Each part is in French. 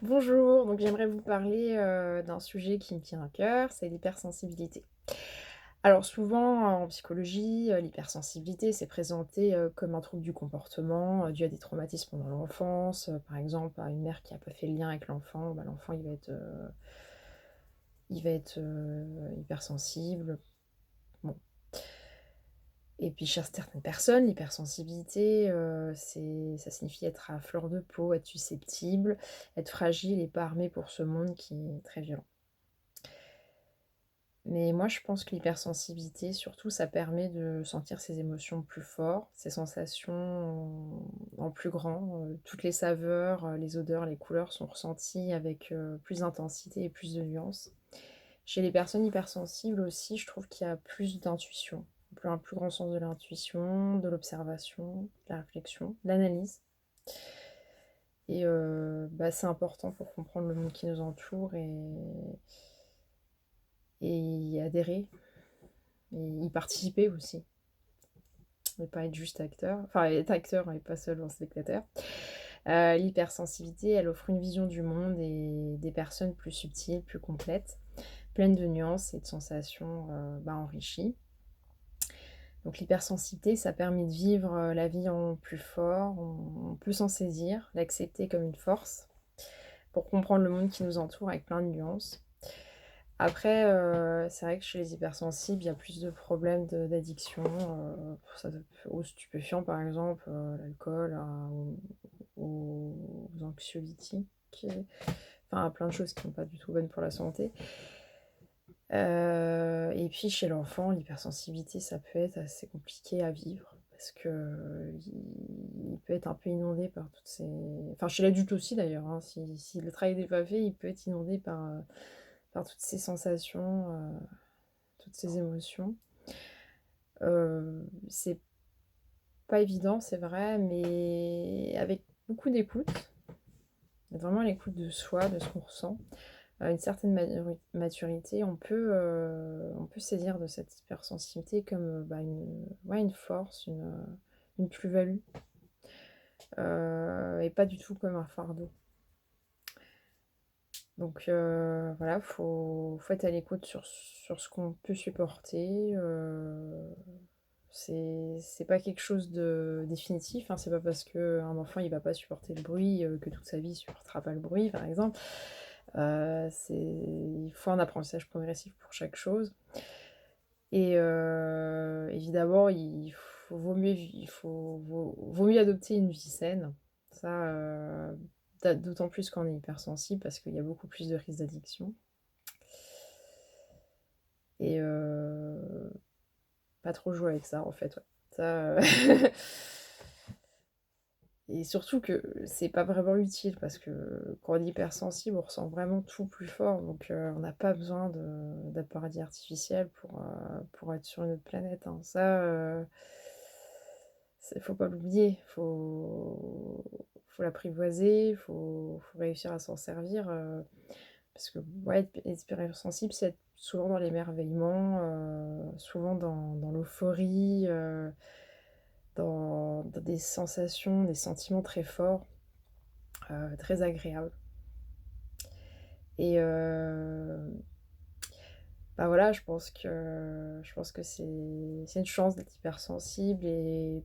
Bonjour, donc j'aimerais vous parler, d'un sujet qui me tient à cœur, c'est l'hypersensibilité. Alors souvent, en psychologie, l'hypersensibilité, c'est présenté, comme un trouble du comportement, dû à des traumatismes pendant l'enfance, par exemple, à une mère qui a pas fait le lien avec l'enfant, bah, l'enfant il va être hypersensible. Bon, et puis chez certaines personnes, l'hypersensibilité, ça signifie être à fleur de peau, être susceptible, être fragile et pas armé pour ce monde qui est très violent. Mais moi, je pense que l'hypersensibilité, surtout, ça permet de sentir ses émotions plus fort, ses sensations en plus grand. Toutes les saveurs, les odeurs, les couleurs sont ressenties avec, plus d'intensité et plus de nuances. Chez les personnes hypersensibles aussi, je trouve qu'il y a plus d'intuition, un plus grand sens de l'intuition, de l'observation, de la réflexion, de l'analyse et bah, c'est important pour comprendre le monde qui nous entoure et y adhérer et y participer aussi. Ne pas être juste acteur, enfin être acteur et pas seulement spectateur. L'hypersensibilité, elle offre une vision du monde et des personnes plus subtiles, plus complètes, pleines de nuances et de sensations, bah, enrichies. Donc l'hypersensibilité, ça permet de vivre, la vie en plus fort, on peut s'en saisir, l'accepter comme une force, pour comprendre le monde qui nous entoure avec plein de nuances. Après, c'est vrai que chez les hypersensibles, il y a plus de problèmes d'addiction, ça aux stupéfiants par exemple, l'alcool, aux anxiolytiques, enfin à plein de choses qui sont pas du tout bonnes pour la santé. Et puis chez l'enfant, l'hypersensibilité, ça peut être assez compliqué à vivre parce que il peut être un peu inondé par toutes ces enfin chez l'adulte aussi d'ailleurs, hein, si le travail n'est pas fait, il peut être inondé par toutes ces sensations, toutes ces émotions. C'est pas évident, c'est vrai, mais avec beaucoup d'écoute, vraiment l'écoute de soi, de ce qu'on ressent, à une certaine maturité, on peut saisir de cette hypersensibilité comme, bah, une force, une plus-value, et pas du tout comme un fardeau. Donc voilà, faut être à l'écoute sur ce qu'on peut supporter, c'est pas quelque chose de définitif, hein. C'est pas parce qu'un enfant il va pas supporter le bruit, que toute sa vie il supportera pas le bruit, par exemple. Il faut un apprentissage progressif pour chaque chose et évidemment il vaut mieux adopter une vie saine. Ça, d'autant plus quand on est hypersensible parce qu'il y a beaucoup plus de risques d'addiction et pas trop jouer avec ça en fait, ouais. Ça, et surtout que c'est pas vraiment utile parce que quand on est hypersensible, on ressent vraiment tout plus fort donc on n'a pas besoin d'appareils artificiels pour être sur une autre planète, hein. Ça, faut pas l'oublier, faut l'apprivoiser, faut réussir à s'en servir, parce que ouais, être hypersensible, c'est être souvent dans l'émerveillement, souvent dans l'euphorie, dans des sensations, des sentiments très forts, très agréables et bah, voilà, je pense que c'est une chance d'être hypersensible et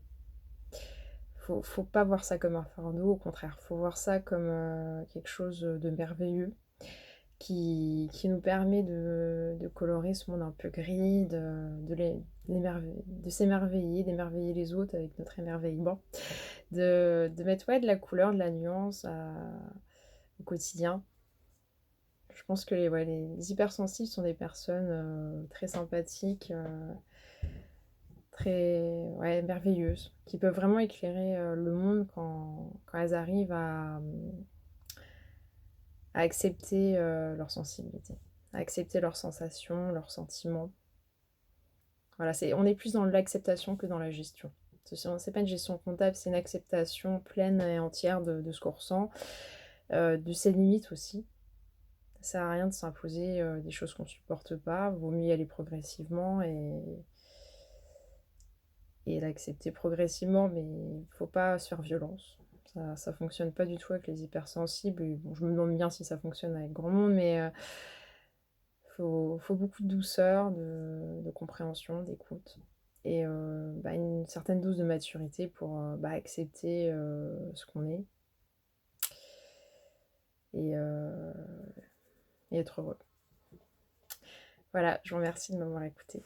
faut pas voir ça comme un fardeau, au contraire, faut voir ça comme, quelque chose, de merveilleux qui nous permet de colorer ce monde un peu gris, de s'émerveiller, d'émerveiller les autres avec notre émerveillement, de mettre, ouais, de la couleur, de la nuance au quotidien. Je pense que les hypersensibles sont des personnes, très sympathiques, très, ouais, merveilleuses, qui peuvent vraiment éclairer, le monde quand elles arrivent à accepter, leur sensibilité, à accepter leurs sensations, leurs sentiments. Voilà, on est plus dans l'acceptation que dans la gestion. C'est pas une gestion comptable, c'est une acceptation pleine et entière de ce qu'on ressent, de ses limites aussi. Ça sert à rien de s'imposer, des choses qu'on supporte pas, vaut mieux y aller progressivement et l'accepter progressivement, mais il faut pas se faire violence. Ça fonctionne pas du tout avec les hypersensibles et bon, je me demande bien si ça fonctionne avec grand monde, mais faut beaucoup de douceur, de compréhension, d'écoute et bah, une certaine dose de maturité pour, bah, accepter, ce qu'on est et heu et être heureux. Voilà, je vous remercie de m'avoir écoutée.